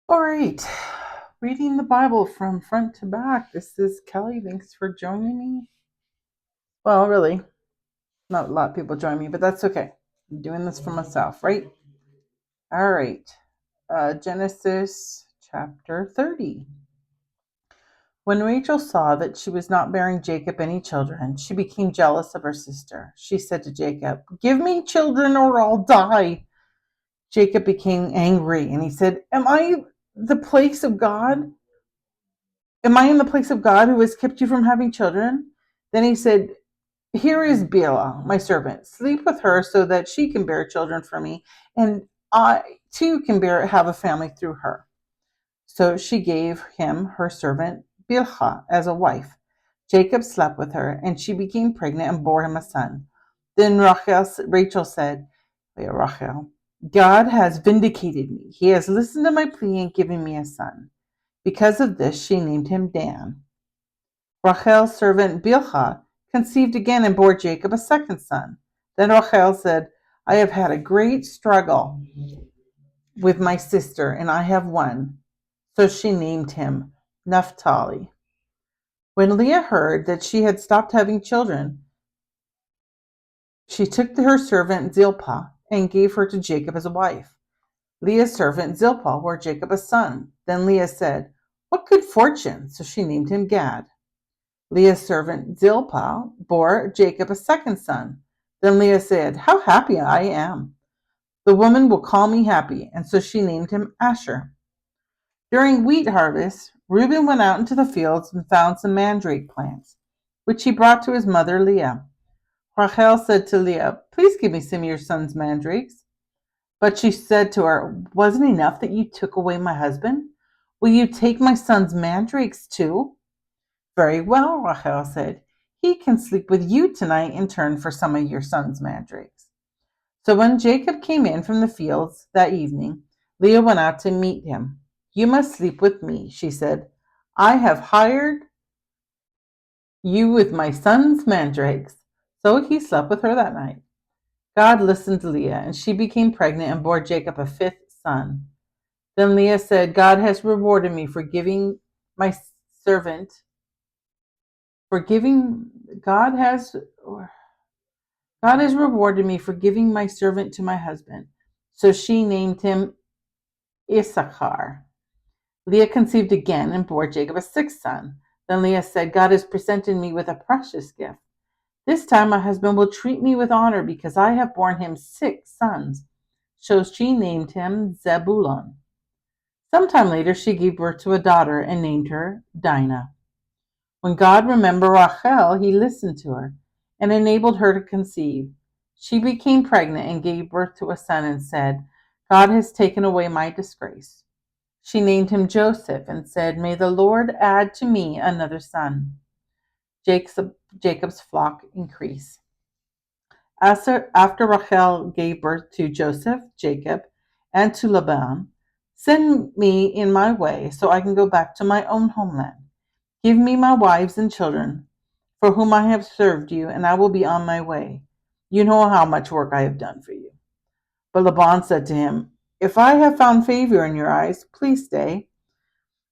All right, reading the Bible from front to back. This is Kelly. Thanks for joining me. Well, really, not a lot of people join me, but that's okay. I'm doing this for myself, right? All right, Genesis chapter 30. When Rachel saw that she was not bearing Jacob any children, she became jealous of her sister. She said to Jacob, "Give me children or I'll die." Jacob became angry and he said, the place of God? Am I in the place of God who has kept you from having children? Then he said, Here is Bela, my servant. Sleep with her so that she can bear children for me, and I too can have a family through her. So she gave him her servant Bilhah as a wife. Jacob slept with her, and she became pregnant and bore him a son. Then Rachel said, Rachel, God has vindicated me. He has listened to my plea and given me a son. Because of this, she named him Dan. Rachel's servant Bilhah conceived again and bore Jacob a second son. Then Rachel said, I have had a great struggle with my sister, and I have won. So she named him Naphtali. When Leah heard that she had stopped having children, she took her servant Zilpah and gave her to Jacob as a wife. Leah's servant Zilpah bore Jacob a son. Then Leah said, What good fortune! So she named him Gad. Leah's servant Zilpah bore Jacob a second son. Then Leah said, How happy I am! The woman will call me happy. And so she named him Asher. During wheat harvest, Reuben went out into the fields and found some mandrake plants, which he brought to his mother Leah. Rachel said to Leah, Please give me some of your son's mandrakes. But she said to her, Wasn't it enough that you took away my husband? Will you take my son's mandrakes too? Very well, Rachel said. He can sleep with you tonight in turn for some of your son's mandrakes. So when Jacob came in from the fields that evening, Leah went out to meet him. You must sleep with me, she said. I have hired you with my son's mandrakes. So he slept with her that night. God listened to Leah, and she became pregnant and bore Jacob a fifth son. Then Leah said, God has rewarded me for giving my servant, for giving, God has rewarded me for giving my servant to my husband. So she named him Issachar. Leah conceived again and bore Jacob a sixth son. Then Leah said, God has presented me with a precious gift. This time my husband will treat me with honor because I have borne him six sons. So she named him Zebulun. Sometime later she gave birth to a daughter and named her Dinah. When God remembered Rachel, he listened to her and enabled her to conceive. She became pregnant and gave birth to a son and said, God has taken away my disgrace. She named him Joseph and said, May the Lord add to me another son. Jacob's flock increased. After Rachel gave birth to Joseph, Jacob, and to Laban, send me in my way so I can go back to my own homeland. Give me my wives and children, for whom I have served you, and I will be on my way. You know how much work I have done for you. But Laban said to him, If I have found favor in your eyes, please stay.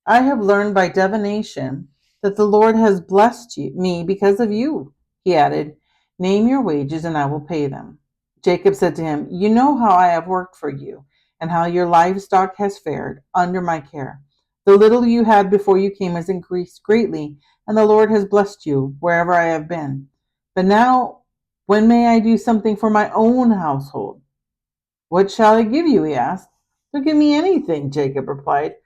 I have learned by divination that the Lord has blessed me because of you. He added, Name your wages, and I will pay them. Jacob said to him, You know how I have worked for you, and how your livestock has fared under my care. The little you had before you came has increased greatly, and the Lord has blessed you wherever I have been. But now, when may I do something for my own household? What shall I give you? He asked. Don't give me anything, Jacob replied.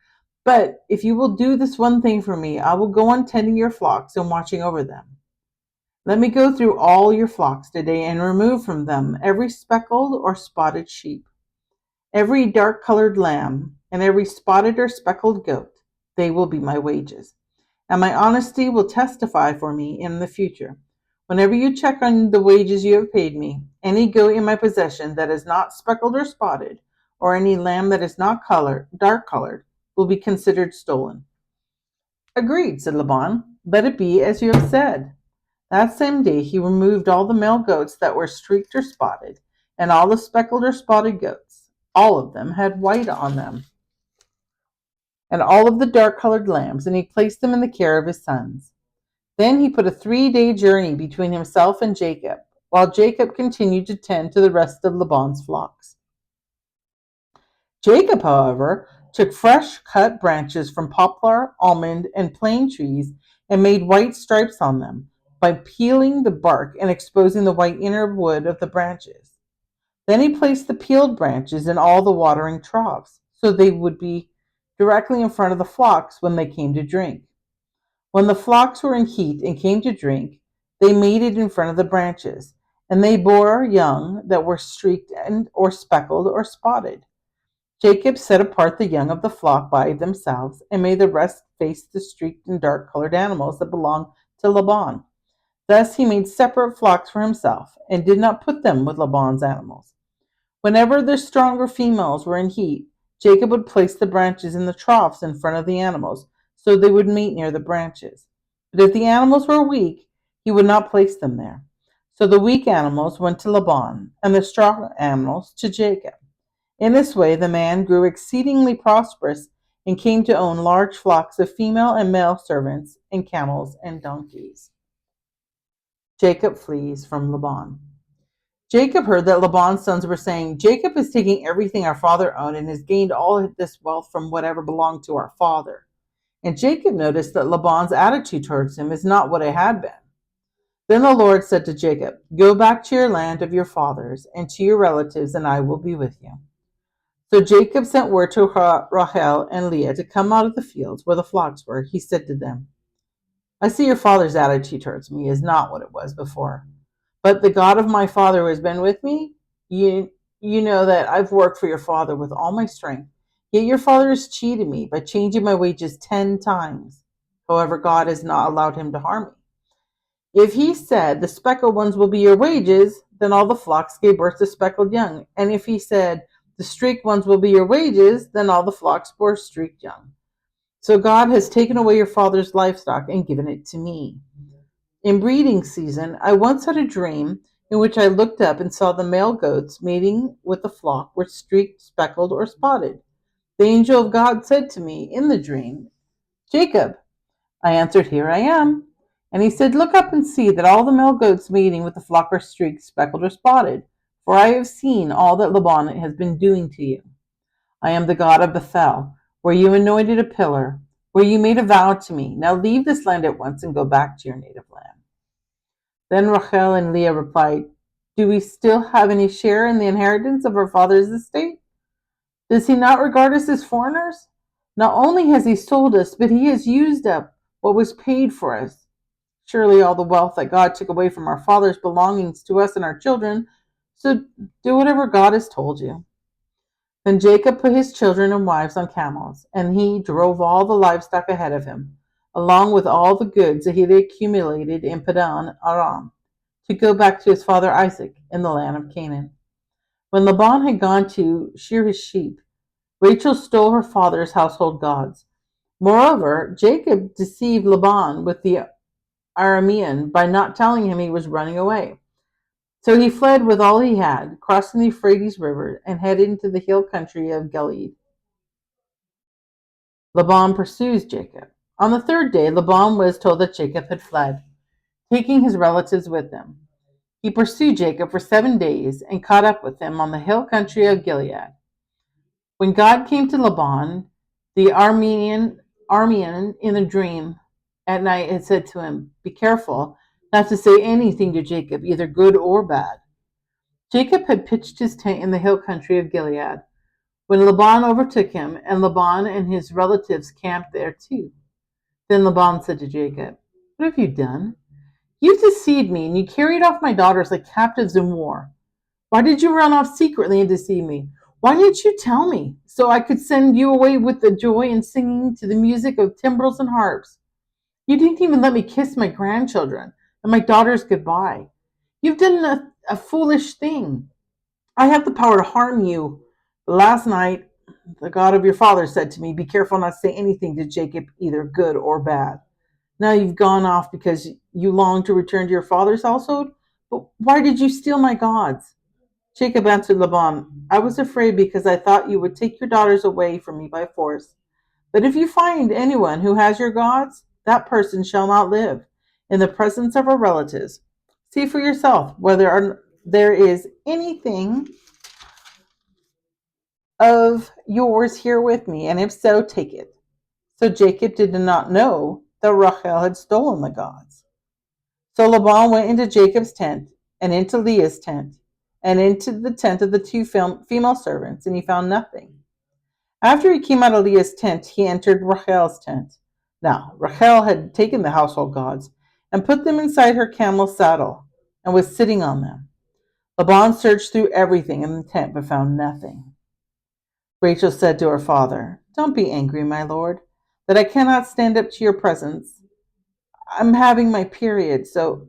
But if you will do this one thing for me, I will go on tending your flocks and watching over them. Let me go through all your flocks today and remove from them every speckled or spotted sheep, every dark-colored lamb, and every spotted or speckled goat. They will be my wages. And my honesty will testify for me in the future. Whenever you check on the wages you have paid me, any goat in my possession that is not speckled or spotted, or any lamb that is not dark-colored, will be considered stolen. Agreed, said Laban. Let it be as you have said. That same day he removed all the male goats that were streaked or spotted, and all the speckled or spotted goats. All of them had white on them. and all of the dark-colored lambs, and he placed them in the care of his sons. Then he put a 3-day journey between himself and Jacob, while Jacob continued to tend to the rest of Laban's flocks. Jacob, however, took fresh cut branches from poplar, almond, and plane trees and made white stripes on them by peeling the bark and exposing the white inner wood of the branches. Then he placed the peeled branches in all the watering troughs, so they would be directly in front of the flocks when they came to drink. When the flocks were in heat and came to drink, they mated in front of the branches, and they bore young that were streaked or speckled or spotted. Jacob set apart the young of the flock by themselves and made the rest face the streaked and dark-colored animals that belonged to Laban. Thus he made separate flocks for himself and did not put them with Laban's animals. Whenever the stronger females were in heat, Jacob would place the branches in the troughs in front of the animals, so they would mate near the branches. But if the animals were weak, he would not place them there. So the weak animals went to Laban, and the strong animals to Jacob. In this way the man grew exceedingly prosperous and came to own large flocks of female and male servants and camels and donkeys. Jacob flees from Laban. Jacob heard that Laban's sons were saying, "Jacob is taking everything our father owned and has gained all this wealth from whatever belonged to our father." And Jacob noticed that Laban's attitude towards him is not what it had been. Then the Lord said to Jacob, "Go back to your land of your fathers and to your relatives, and I will be with you." So Jacob sent word to Rachel and Leah to come out of the fields where the flocks were. He said to them, "I see your father's attitude towards me is not what it was before. But the God of my father who has been with me, you know that I've worked for your father with all my strength. Yet your father has cheated me by changing my wages 10 times. However, God has not allowed him to harm me. If he said, 'The speckled ones will be your wages,' then all the flocks gave birth to speckled young. And if he said, 'The streaked ones will be your wages,' then all the flocks bore streaked young. So God has taken away your father's livestock and given it to me. In breeding season, I once had a dream in which I looked up and saw the male goats mating with the flock were streaked, speckled, or spotted. The angel of God said to me in the dream, 'Jacob.' I answered, 'Here I am.' And he said, 'Look up and see that all the male goats mating with the flock are streaked, speckled, or spotted, for I have seen all that Laban has been doing to you. I am the God of Bethel, where you anointed a pillar, where you made a vow to me. Now leave this land at once and go back to your native land.' Then Rachel and Leah replied, 'Do we still have any share in the inheritance of our father's estate? Does he not regard us as foreigners? Not only has he sold us, but he has used up what was paid for us. Surely all the wealth that God took away from our fathers belongs to us and our children, so do whatever God has told you.' Then Jacob put his children and wives on camels, and he drove all the livestock ahead of him, along with all the goods that he had accumulated in Padan Aram, to go back to his father Isaac in the land of Canaan. When Laban had gone to shear his sheep, Rachel stole her father's household gods. Moreover, Jacob deceived Laban with the Aramean by not telling him he was running away. So he fled with all he had, crossing the Euphrates River, and headed into the hill country of Gilead. Laban pursues Jacob. On the third day, Laban was told that Jacob had fled, taking his relatives with him. He pursued Jacob for 7 days and caught up with him on the hill country of Gilead. When God came to Laban, the Aramean in a dream at night had said to him, "Be careful not to say anything to Jacob, either good or bad." Jacob had pitched his tent in the hill country of Gilead when Laban overtook him, and Laban and his relatives camped there too. Then Laban said to Jacob, "What have you done? You deceived me, and you carried off my daughters like captives in war. Why did you run off secretly and deceive me? Why didn't you tell me, so I could send you away with the joy and singing to the music of timbrels and harps? You didn't even let me kiss my grandchildren and my daughters goodbye. You've done a foolish thing. I have the power to harm you. But last night, the God of your father said to me, 'Be careful not to say anything to Jacob, either good or bad.' Now you've gone off because you long to return to your father's household? But why did you steal my gods?" Jacob answered Laban, "I was afraid because I thought you would take your daughters away from me by force. But if you find anyone who has your gods, that person shall not live in the presence of her relatives. See for yourself whether there is anything of yours here with me, and if so, take it." So Jacob did not know that Rachel had stolen the gods. So Laban went into Jacob's tent, and into Leah's tent, and into the tent of the two female servants, and he found nothing. After he came out of Leah's tent, he entered Rachel's tent. Now Rachel had taken the household gods and put them inside her camel's saddle, and was sitting on them. Laban searched through everything in the tent, but found nothing. Rachel said to her father, "Don't be angry, my lord, that I cannot stand up to your presence. I'm having my period." So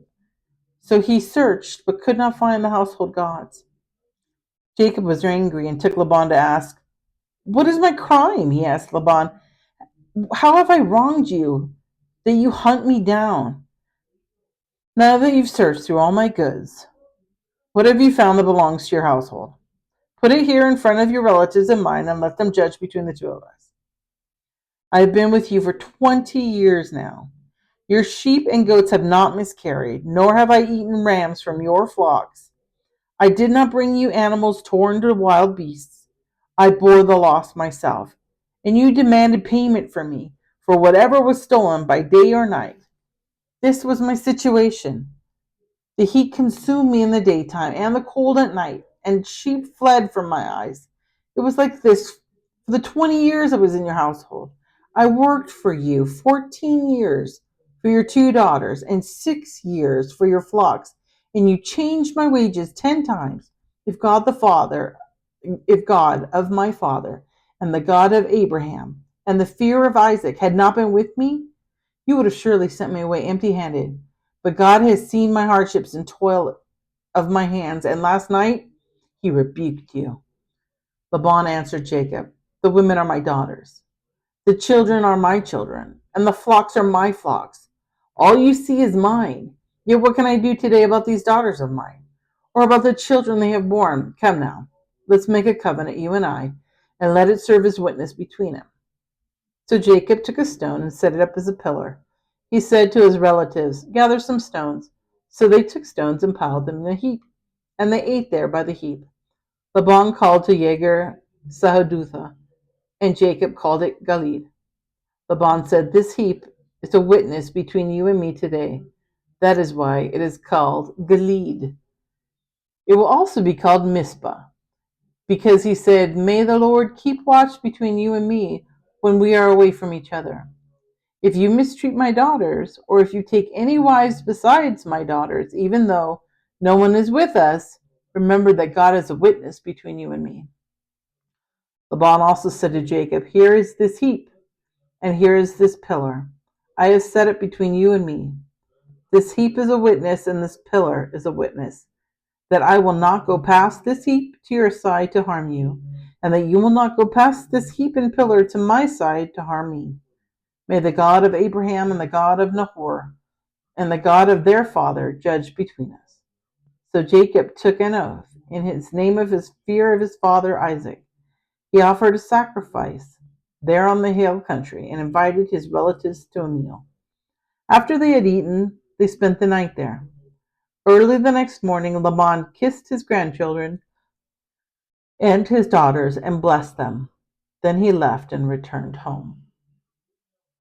he searched, but could not find the household gods. Jacob was angry and took Laban to ask. "What is my crime?" he asked Laban. "How have I wronged you, that you hunt me down? Now that you've searched through all my goods, what have you found that belongs to your household? Put it here in front of your relatives and mine, and let them judge between the two of us. I have been with you for 20 years now. Your sheep and goats have not miscarried, nor have I eaten rams from your flocks. I did not bring you animals torn to wild beasts. I bore the loss myself, and you demanded payment from me for whatever was stolen by day or night. This was my situation. The heat consumed me in the daytime and the cold at night, and sheep fled from my eyes. It was like this for the 20 years I was in your household. I worked for you 14 years for your two daughters and 6 years for your flocks, and you changed my wages 10 times. If God of my father and the God of Abraham and the fear of Isaac had not been with me, you would have surely sent me away empty-handed. But God has seen my hardships and toil of my hands, and last night he rebuked you." Laban answered Jacob, "The women are my daughters, the children are my children, and the flocks are my flocks. All you see is mine. Yet what can I do today about these daughters of mine, or about the children they have borne? Come now, let's make a covenant, you and I, and let it serve as witness between us." So Jacob took a stone and set it up as a pillar. He said to his relatives, "Gather some stones." So they took stones and piled them in a heap, and they ate there by the heap. Laban called to Yegar Sahadutha, and Jacob called it Gilead. Laban said, "This heap is a witness between you and me today. That is why it is called Gilead. It will also be called Mizpah, because he said, 'May the Lord keep watch between you and me when we are away from each other. If you mistreat my daughters, or if you take any wives besides my daughters, even though no one is with us, remember that God is a witness between you and me.'" Laban also said to Jacob, "Here is this heap, and here is this pillar. I have set it between you and me. This heap is a witness, and this pillar is a witness, that I will not go past this heap to your side to harm you, and that you will not go past this heap and pillar to my side to harm me. May the God of Abraham and the God of Nahor and the God of their father judge between us." So Jacob took an oath in his name of his fear of his father Isaac. He offered a sacrifice there on the hill country and invited his relatives to a meal. After they had eaten, they spent the night there. Early the next morning, Laban kissed his grandchildren and his daughters and blessed them. Then he left and returned home.